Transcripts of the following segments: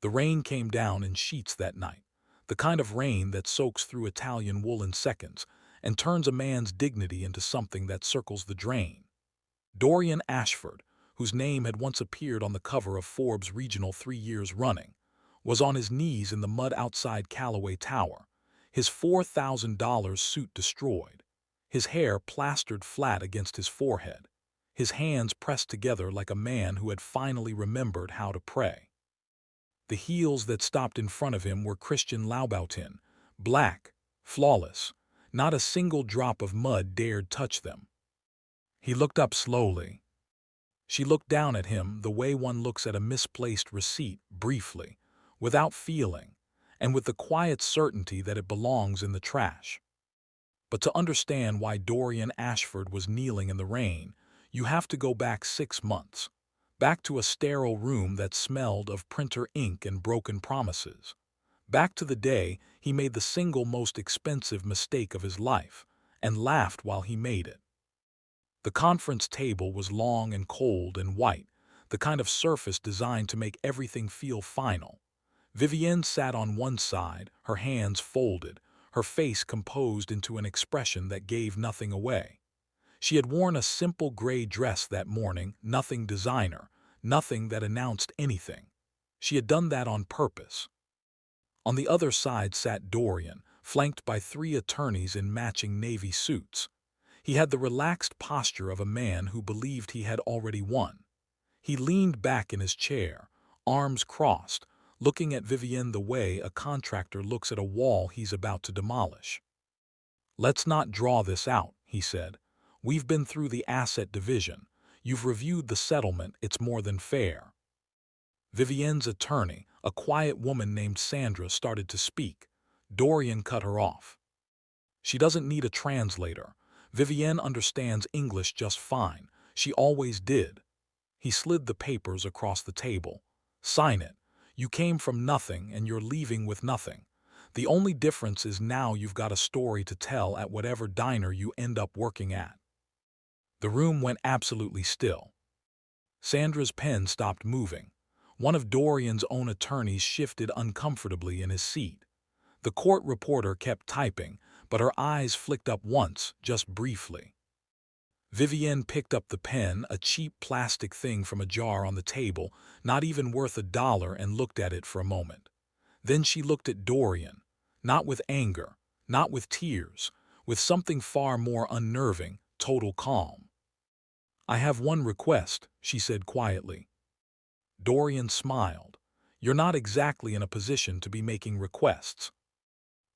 The rain came down in sheets that night, the kind of rain that soaks through Italian wool in seconds and turns a man's dignity into something that circles the drain. Dorian Ashford, whose name had once appeared on the cover of Forbes Regional 3 years running, was on his knees in the mud outside Calloway Tower, his $4,000 suit destroyed, his hair plastered flat against his forehead, his hands pressed together like a man who had finally remembered how to pray. The heels that stopped in front of him were Christian Louboutin, black, flawless. Not a single drop of mud dared touch them. He looked up slowly. She looked down at him the way one looks at a misplaced receipt, briefly, without feeling, and with the quiet certainty that it belongs in the trash. But to understand why Dorian Ashford was kneeling in the rain, you have to go back 6 months, back to a sterile room that smelled of printer ink and broken promises, back to the day he made the single most expensive mistake of his life, and laughed while he made it. The conference table was long and cold and white, the kind of surface designed to make everything feel final. Vivienne sat on one side, her hands folded, her face composed into an expression that gave nothing away. She had worn a simple gray dress that morning, nothing designer, nothing that announced anything. She had done that on purpose. On the other side sat Dorian, flanked by 3 attorneys in matching navy suits. He had the relaxed posture of a man who believed he had already won. He leaned back in his chair, arms crossed, looking at Vivienne the way a contractor looks at a wall he's about to demolish. "Let's not draw this out," he said. "We've been through the asset division. You've reviewed the settlement. It's more than fair." Vivienne's attorney, a quiet woman named Sandra, started to speak. Dorian cut her off. "She doesn't need a translator. Vivienne understands English just fine. She always did." He slid the papers across the table. "Sign it. You came from nothing and you're leaving with nothing. The only difference is now you've got a story to tell at whatever diner you end up working at." The room went absolutely still. Sandra's pen stopped moving. One of Dorian's own attorneys shifted uncomfortably in his seat. The court reporter kept typing, but her eyes flicked up once, just briefly. Vivienne picked up the pen, a cheap plastic thing from a jar on the table, not even worth $1, and looked at it for a moment. Then she looked at Dorian, not with anger, not with tears, with something far more unnerving, total calm. "I have one request," she said quietly. Dorian smiled. "You're not exactly in a position to be making requests."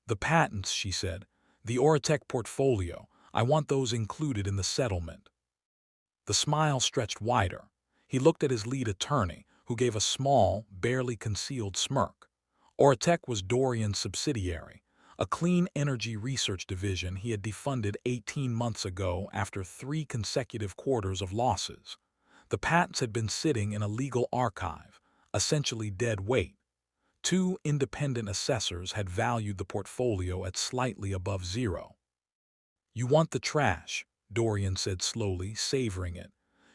"The patents," she said. "The Oratech portfolio. I want those included in the settlement." The smile stretched wider. He looked at his lead attorney, who gave a small, barely concealed smirk. Oratech was Dorian's subsidiary, a clean energy research division he had defunded 18 months ago after 3 consecutive quarters of losses. The patents had been sitting in a legal archive, essentially dead weight. 2 independent assessors had valued the portfolio at slightly above zero. "You want the trash," Dorian said slowly, savoring it.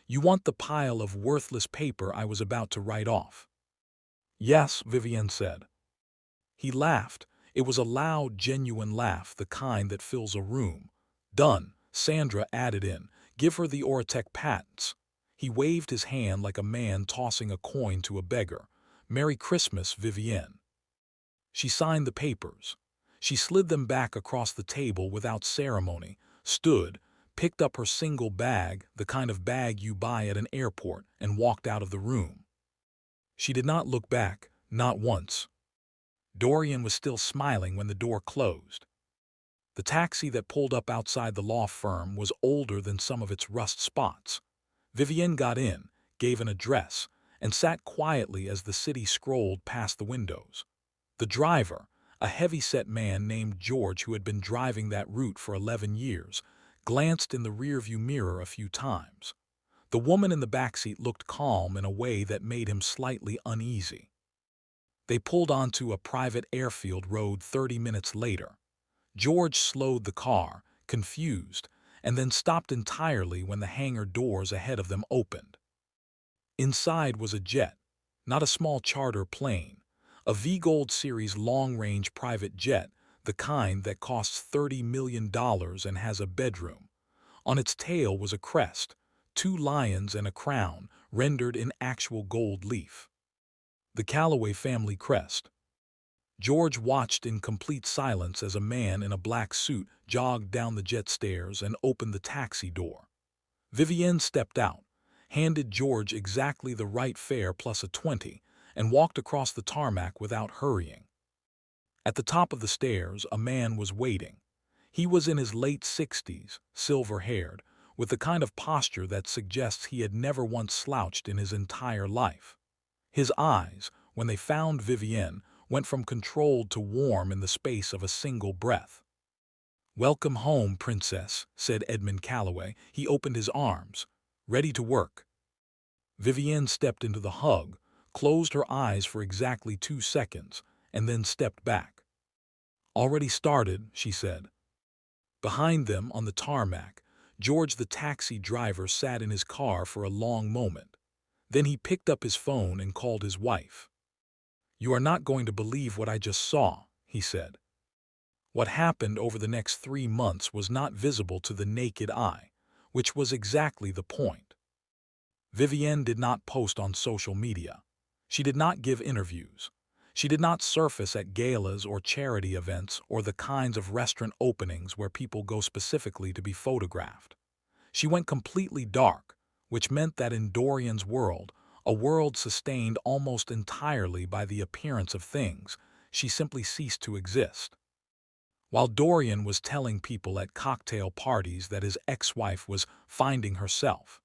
"You want the pile of worthless paper I was about to write off." "Yes," Vivienne said. He laughed. It was a loud, genuine laugh, the kind that fills a room. "Done," Sandra added in. "Give her the Oratech patents." He waved his hand like a man tossing a coin to a beggar. "Merry Christmas, Vivienne." She signed the papers. She slid them back across the table without ceremony, stood, picked up her single bag, the kind of bag you buy at an airport, and walked out of the room. She did not look back, not once. Dorian was still smiling when the door closed. The taxi that pulled up outside the law firm was older than some of its rust spots. Vivienne got in, gave an address, and sat quietly as the city scrolled past the windows. The driver, a heavy-set man named George who had been driving that route for 11 years, glanced in the rearview mirror a few times. The woman in the backseat looked calm in a way that made him slightly uneasy. They pulled onto a private airfield road 30 minutes later. George slowed the car, confused, and then stopped entirely when the hangar doors ahead of them opened. Inside was a jet, not a small charter plane, A V-Gold series long-range private jet, the kind that costs $30 million and has a bedroom. On its tail was a crest, two lions and a crown, rendered in actual gold leaf. The Calloway family crest. George watched in complete silence as a man in a black suit jogged down the jet stairs and opened the taxi door. Vivienne stepped out, handed George exactly the right fare plus a 20, and walked across the tarmac without hurrying. At the top of the stairs, a man was waiting. He was in his late 60s, silver-haired, with the kind of posture that suggests he had never once slouched in his entire life. His eyes, when they found Vivienne, went from controlled to warm in the space of a single breath. "Welcome home, princess," said Edmund Calloway. He opened his arms, ready to work. Vivienne stepped into the hug, closed her eyes for exactly 2 seconds, and then stepped back. "Already started," she said. Behind them, on the tarmac, George the taxi driver sat in his car for a long moment. Then he picked up his phone and called his wife. "You are not going to believe what I just saw," he said. What happened over the next 3 months was not visible to the naked eye, which was exactly the point. Vivienne did not post on social media. She did not give interviews. She did not surface at galas or charity events or the kinds of restaurant openings where people go specifically to be photographed. She went completely dark, which meant that in Dorian's world, a world sustained almost entirely by the appearance of things, she simply ceased to exist. While Dorian was telling people at cocktail parties that his ex-wife was finding herself,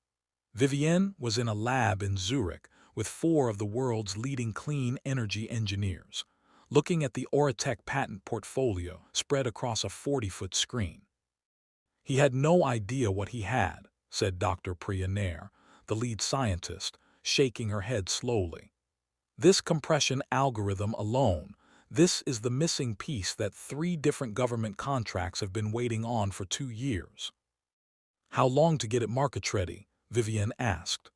Vivienne was in a lab in Zurich with 4 of the world's leading clean energy engineers, looking at the Oratech patent portfolio spread across a 40-foot screen. "He had no idea what he had," said Dr. Billionaire, the lead scientist, shaking her head slowly. "This compression algorithm alone, this is the missing piece that 3 different government contracts have been waiting on for 2 years." "How long to get it market-ready?" Vivienne asked.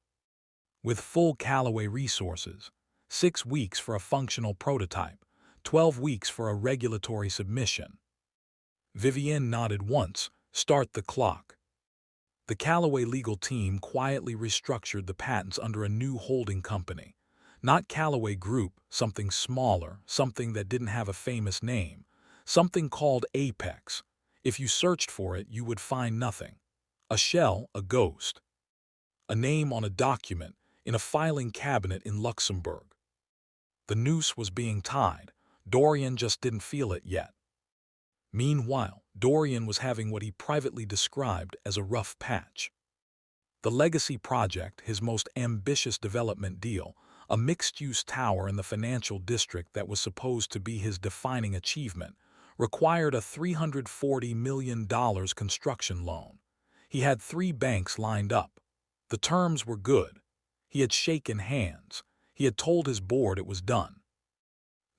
"With full Calloway resources, 6 weeks for a functional prototype, 12 weeks for a regulatory submission." Vivienne nodded once. "Start the clock." The Calloway legal team quietly restructured the patents under a new holding company. Not Calloway Group, something smaller, something that didn't have a famous name, something called Apex. If you searched for it, you would find nothing. A shell, a ghost. A name on a document, in a filing cabinet in Luxembourg. The noose was being tied. Dorian just didn't feel it yet. Meanwhile, Dorian was having what he privately described as a rough patch. The Legacy Project, his most ambitious development deal, a mixed-use tower in the financial district that was supposed to be his defining achievement, required a $340 million construction loan. He had 3 banks lined up. The terms were good. He had shaken hands. He had told his board it was done.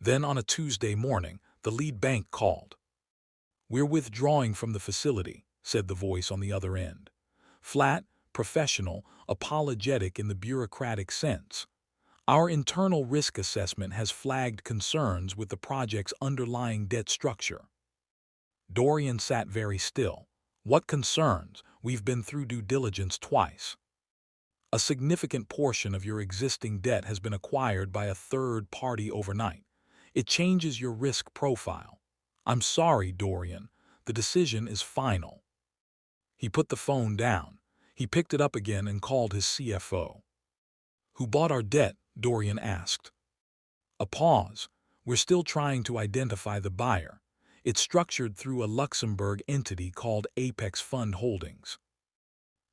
Then on a Tuesday morning, the lead bank called. "We're withdrawing from the facility," said the voice on the other end. Flat, professional, apologetic in the bureaucratic sense. "Our internal risk assessment has flagged concerns with the project's underlying debt structure." Dorian sat very still. "What concerns? We've been through due diligence twice." "A significant portion of your existing debt has been acquired by a third party overnight. It changes your risk profile." "I'm sorry, Dorian. The decision is final." He put the phone down. He picked it up again and called his CFO. "Who bought our debt?" Dorian asked. A pause. "We're still trying to identify the buyer. It's structured through a Luxembourg entity called Apex Fund Holdings."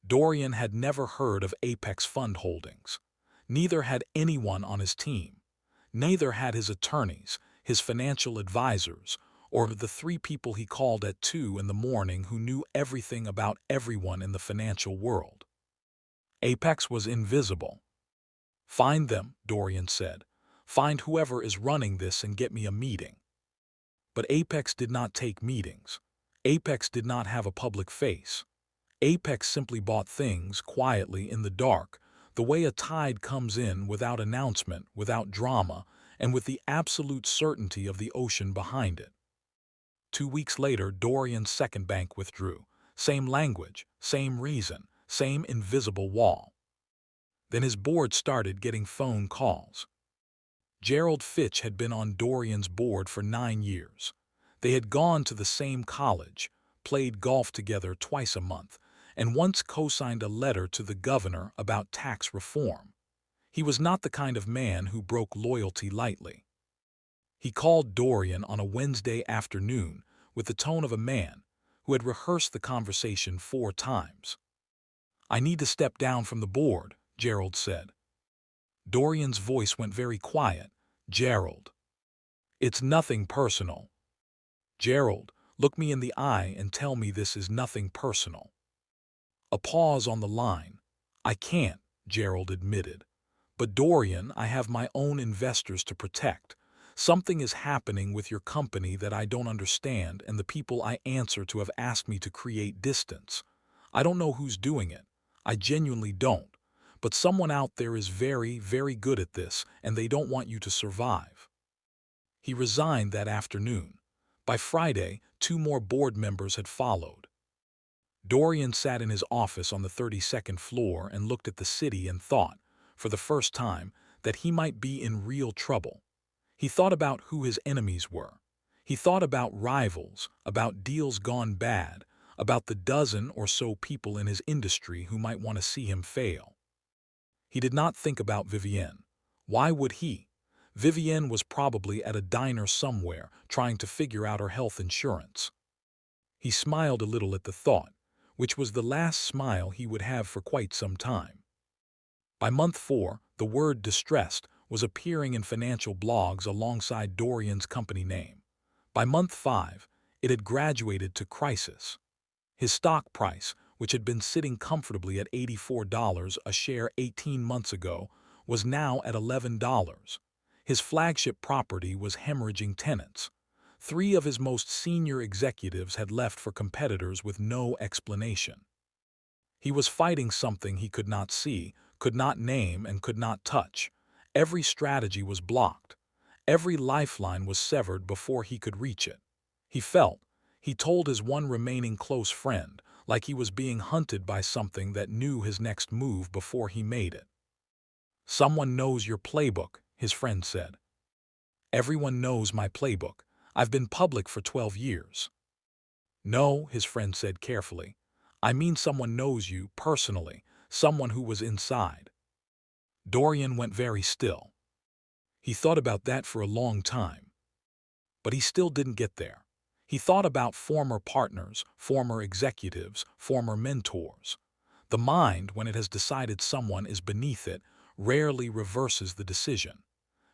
Dorian had never heard of Apex Fund Holdings. Neither had anyone on his team. Neither had his attorneys, his financial advisors, or the 3 people he called at 2 in the morning who knew everything about everyone in the financial world. Apex was invisible. "Find them," Dorian said. "Find whoever is running this and get me a meeting." But Apex did not take meetings. Apex did not have a public face. Apex simply bought things quietly in the dark, the way a tide comes in without announcement, without drama, and with the absolute certainty of the ocean behind it. 2 weeks later, Dorian's second bank withdrew. Same language, same reason, same invisible wall. Then his board started getting phone calls. Gerald Fitch had been on Dorian's board for 9 years. They had gone to the same college, played golf together twice a month, and once co-signed a letter to the governor about tax reform. He was not the kind of man who broke loyalty lightly. He called Dorian on a Wednesday afternoon with the tone of a man who had rehearsed the conversation 4 times. "I need to step down from the board," Gerald said. Dorian's voice went very quiet. "Gerald, it's nothing personal. Gerald, look me in the eye and tell me this is nothing personal." A pause on the line. "I can't," Gerald admitted. "But Dorian, I have my own investors to protect. Something is happening with your company that I don't understand, and the people I answer to have asked me to create distance. I don't know who's doing it. I genuinely don't. But someone out there is very, very good at this, and they don't want you to survive." He resigned that afternoon. By Friday, 2 more board members had followed. Dorian sat in his office on the 32nd floor and looked at the city and thought, for the first time, that he might be in real trouble. He thought about who his enemies were. He thought about rivals, about deals gone bad, about the dozen or so people in his industry who might want to see him fail. He did not think about Vivienne. Why would he? Vivienne was probably at a diner somewhere, trying to figure out her health insurance. He smiled a little at the thought, which was the last smile he would have for quite some time. By month 4, the word distressed was appearing in financial blogs alongside Dorian's company name. By month 5, it had graduated to crisis. His stock price, which had been sitting comfortably at $84 a share 18 months ago, was now at $11. His flagship property was hemorrhaging tenants. 3 of his most senior executives had left for competitors with no explanation. He was fighting something he could not see, could not name, and could not touch. Every strategy was blocked. Every lifeline was severed before he could reach it. He told his one remaining close friend, like he was being hunted by something that knew his next move before he made it. "Someone knows your playbook," his friend said. "Everyone knows my playbook. I've been public for 12 years. "No," his friend said carefully. "I mean someone knows you personally, someone who was inside." Dorian went very still. He thought about that for a long time. But he still didn't get there. He thought about former partners, former executives, former mentors. The mind, when it has decided someone is beneath it, rarely reverses the decision.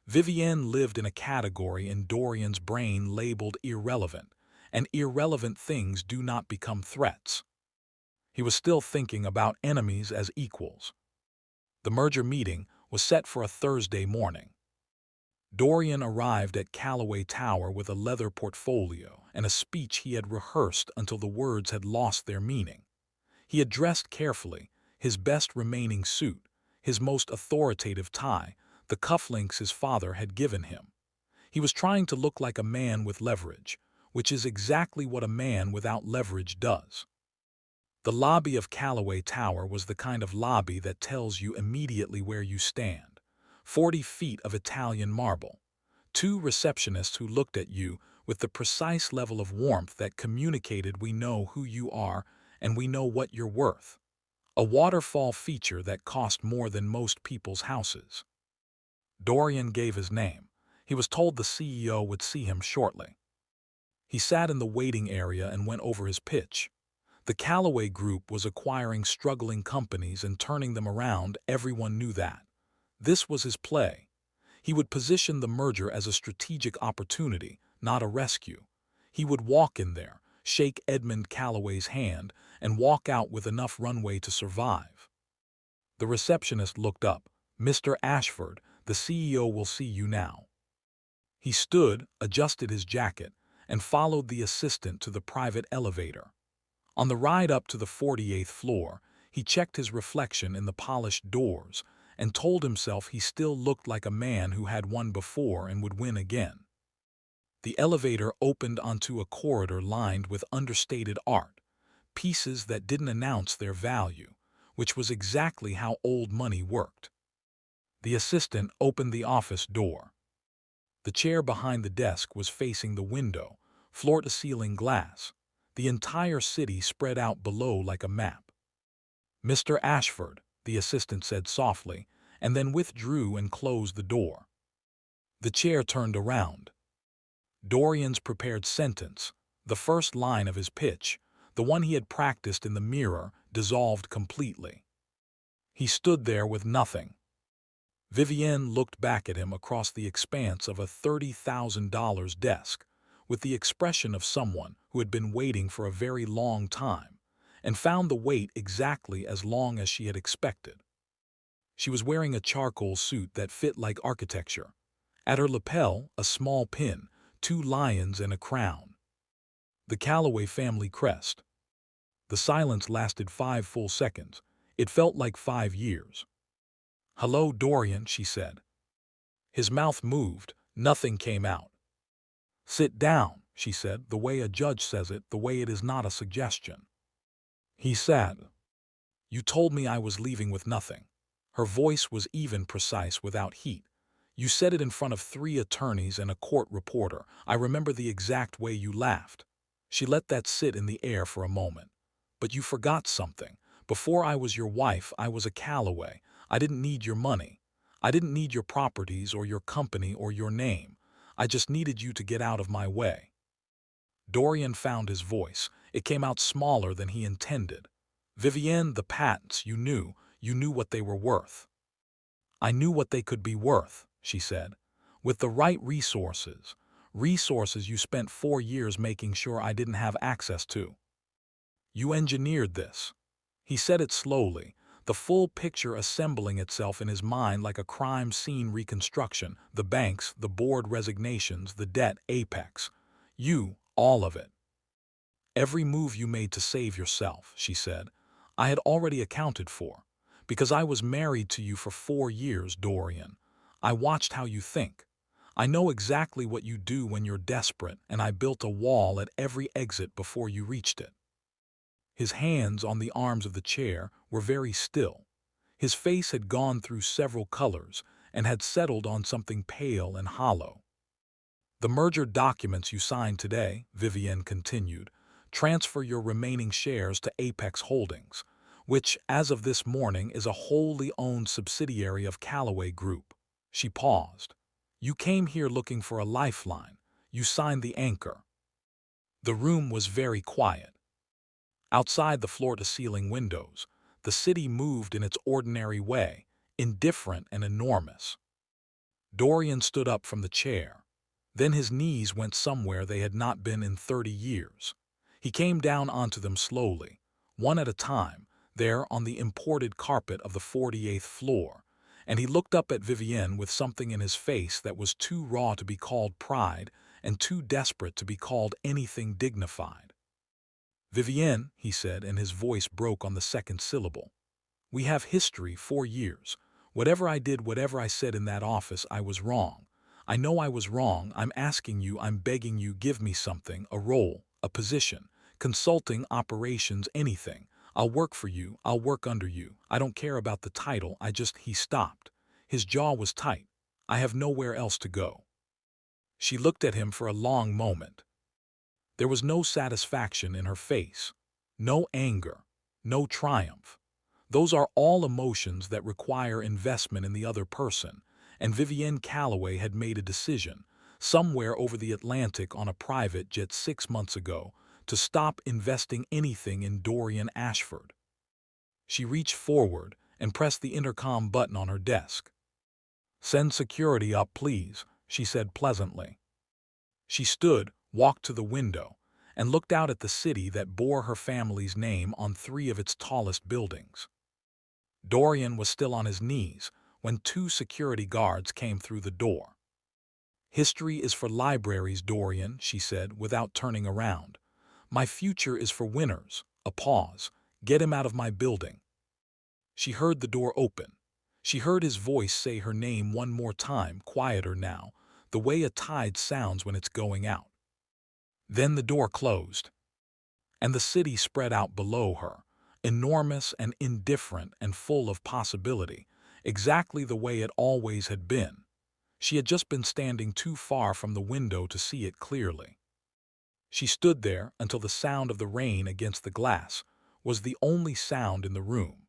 Vivienne lived in a category in Dorian's brain labeled irrelevant, and irrelevant things do not become threats. He was still thinking about enemies as equals. The merger meeting was set for a Thursday morning. Dorian arrived at Calloway Tower with a leather portfolio and a speech he had rehearsed until the words had lost their meaning. He had dressed carefully, his best remaining suit, his most authoritative tie, the cufflinks his father had given him. He was trying to look like a man with leverage, which is exactly what a man without leverage does. The lobby of Calloway Tower was the kind of lobby that tells you immediately where you stand. 40 feet of Italian marble. 2 receptionists who looked at you with the precise level of warmth that communicated, "We know who you are and we know what you're worth." A waterfall feature that cost more than most people's houses. Dorian gave his name. He was told the CEO would see him shortly. He sat in the waiting area and went over his pitch. The Calloway Group was acquiring struggling companies and turning them around. Everyone knew that. This was his play. He would position the merger as a strategic opportunity, not a rescue. He would walk in there, shake Edmund Calloway's hand, and walk out with enough runway to survive. The receptionist looked up. "Mr. Ashford, the CEO will see you now." He stood, adjusted his jacket, and followed the assistant to the private elevator. On the ride up to the 48th floor, he checked his reflection in the polished doors and told himself he still looked like a man who had won before and would win again. The elevator opened onto a corridor lined with understated art, pieces that didn't announce their value, which was exactly how old money worked. The assistant opened the office door. The chair behind the desk was facing the window, floor-to-ceiling glass, the entire city spread out below like a map. "Mr. Ashford," the assistant said softly, and then withdrew and closed the door. The chair turned around. Dorian's prepared sentence, the first line of his pitch, the one he had practiced in the mirror, dissolved completely. He stood there with nothing. Vivienne looked back at him across the expanse of a $30,000 desk, with the expression of someone who had been waiting for a very long time, and found the wait exactly as long as she had expected. She was wearing a charcoal suit that fit like architecture. At her lapel, a small pin, 2 lions and a crown. The Calloway family crest. The silence lasted 5 full seconds. It felt like 5 years. "Hello, Dorian," she said. His mouth moved. Nothing came out. "Sit down," she said, the way a judge says it, the way it is not a suggestion. He sat. "You told me I was leaving with nothing." Her voice was even, precise, without heat. "You said it in front of 3 attorneys and a court reporter. I remember the exact way you laughed." She let that sit in the air for a moment. "But you forgot something. Before I was your wife, I was a Calloway. I didn't need your money. I didn't need your properties or your company or your name. I just needed you to get out of my way." Dorian found his voice. It came out smaller than he intended. "Vivienne, the patents, you knew what they were worth." "I knew what they could be worth," she said. "With the right resources. Resources you spent 4 years making sure I didn't have access to. You engineered this." He said it slowly, the full picture assembling itself in his mind like a crime scene reconstruction, the banks, the board resignations, the debt apex. "You, all of it. Every move you made to save yourself," she said, "I had already accounted for. Because I was married to you for 4 years, Dorian. I watched how you think. I know exactly what you do when you're desperate, and I built a wall at every exit before you reached it." His hands on the arms of the chair were very still. His face had gone through several colors and had settled on something pale and hollow. "The merger documents you signed today," Vivienne continued, "transfer your remaining shares to Apex Holdings, which, as of this morning, is a wholly owned subsidiary of Calloway Group." She paused. "You came here looking for a lifeline. You signed the anchor." The room was very quiet. Outside the floor-to-ceiling windows, the city moved in its ordinary way, indifferent and enormous. Dorian stood up from the chair. Then his knees went somewhere they had not been in 30 years. He came down onto them slowly, one at a time, there on the imported carpet of the 48th floor, and he looked up at Vivienne with something in his face that was too raw to be called pride and too desperate to be called anything dignified. "Vivienne," he said, and his voice broke on the second syllable. "We have history, 4 years. Whatever I did, whatever I said in that office, I was wrong. I know I was wrong. I'm asking you, I'm begging you, give me something, a role, a position, consulting, operations, anything. I'll work for you, I'll work under you. I don't care about the title, He stopped. His jaw was tight. "I have nowhere else to go." She looked at him for a long moment. There was no satisfaction in her face, no anger, no triumph. Those are all emotions that require investment in the other person, and Vivienne Calloway had made a decision, somewhere over the Atlantic on a private jet 6 months ago, to stop investing anything in Dorian Ashford. She reached forward and pressed the intercom button on her desk. "Send security up, please," she said pleasantly. She stood, walked to the window, and looked out at the city that bore her family's name on 3 of its tallest buildings. Dorian was still on his knees when 2 security guards came through the door. "History is for libraries, Dorian," she said without turning around. "My future is for winners." A pause. "Get him out of my building." She heard the door open. She heard his voice say her name one more time, quieter now, the way a tide sounds when it's going out. Then the door closed, and the city spread out below her, enormous and indifferent and full of possibility, exactly the way it always had been. She had just been standing too far from the window to see it clearly. She stood there until the sound of the rain against the glass was the only sound in the room.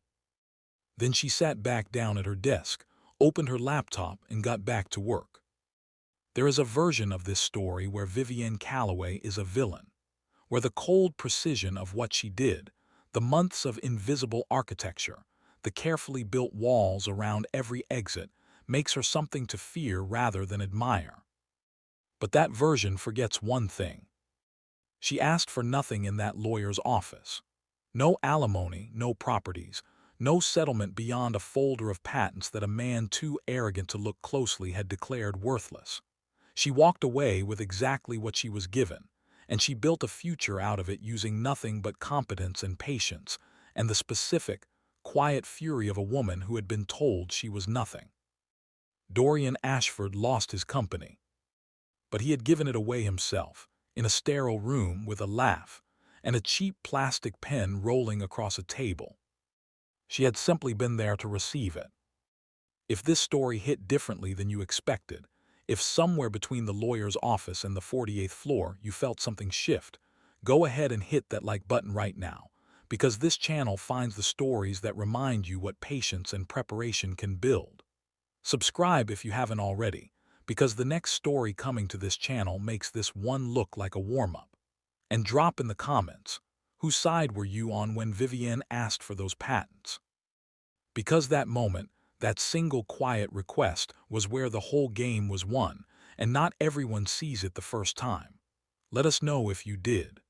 Then she sat back down at her desk, opened her laptop, and got back to work. There is a version of this story where Vivienne Calloway is a villain, where the cold precision of what she did, the months of invisible architecture, the carefully built walls around every exit, makes her something to fear rather than admire. But that version forgets one thing. She asked for nothing in that lawyer's office. No alimony, no properties, no settlement beyond a folder of patents that a man too arrogant to look closely had declared worthless. She walked away with exactly what she was given, and she built a future out of it using nothing but competence and patience, and the specific, quiet fury of a woman who had been told she was nothing. Dorian Ashford lost his company, but he had given it away himself, in a sterile room with a laugh, and a cheap plastic pen rolling across a table. She had simply been there to receive it. If this story hit differently than you expected, if somewhere between the lawyer's office and the 48th floor you felt something shift, go ahead and hit that like button right now, because this channel finds the stories that remind you what patience and preparation can build. Subscribe if you haven't already, because the next story coming to this channel makes this one look like a warm-up. And drop in the comments, whose side were you on when Vivienne asked for those patents? Because that moment, that single quiet request, was where the whole game was won, and not everyone sees it the first time. Let us know if you did.